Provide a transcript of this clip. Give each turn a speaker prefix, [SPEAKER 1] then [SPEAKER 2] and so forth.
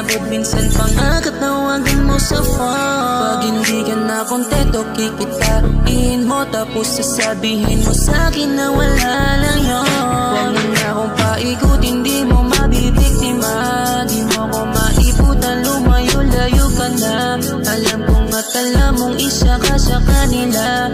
[SPEAKER 1] inabot, minsan pa nga katawagan mo sa phone. Pag hindi ka na kontento, kikitain mo, tapos sasabihin mo sa'kin na wala lang yun. Huwag mo na akong paikutin, di mo mabibiktima. Di mo ko maiputan, lumayo-layo ka na. Alam kong at alam mong isa ka sa kanila.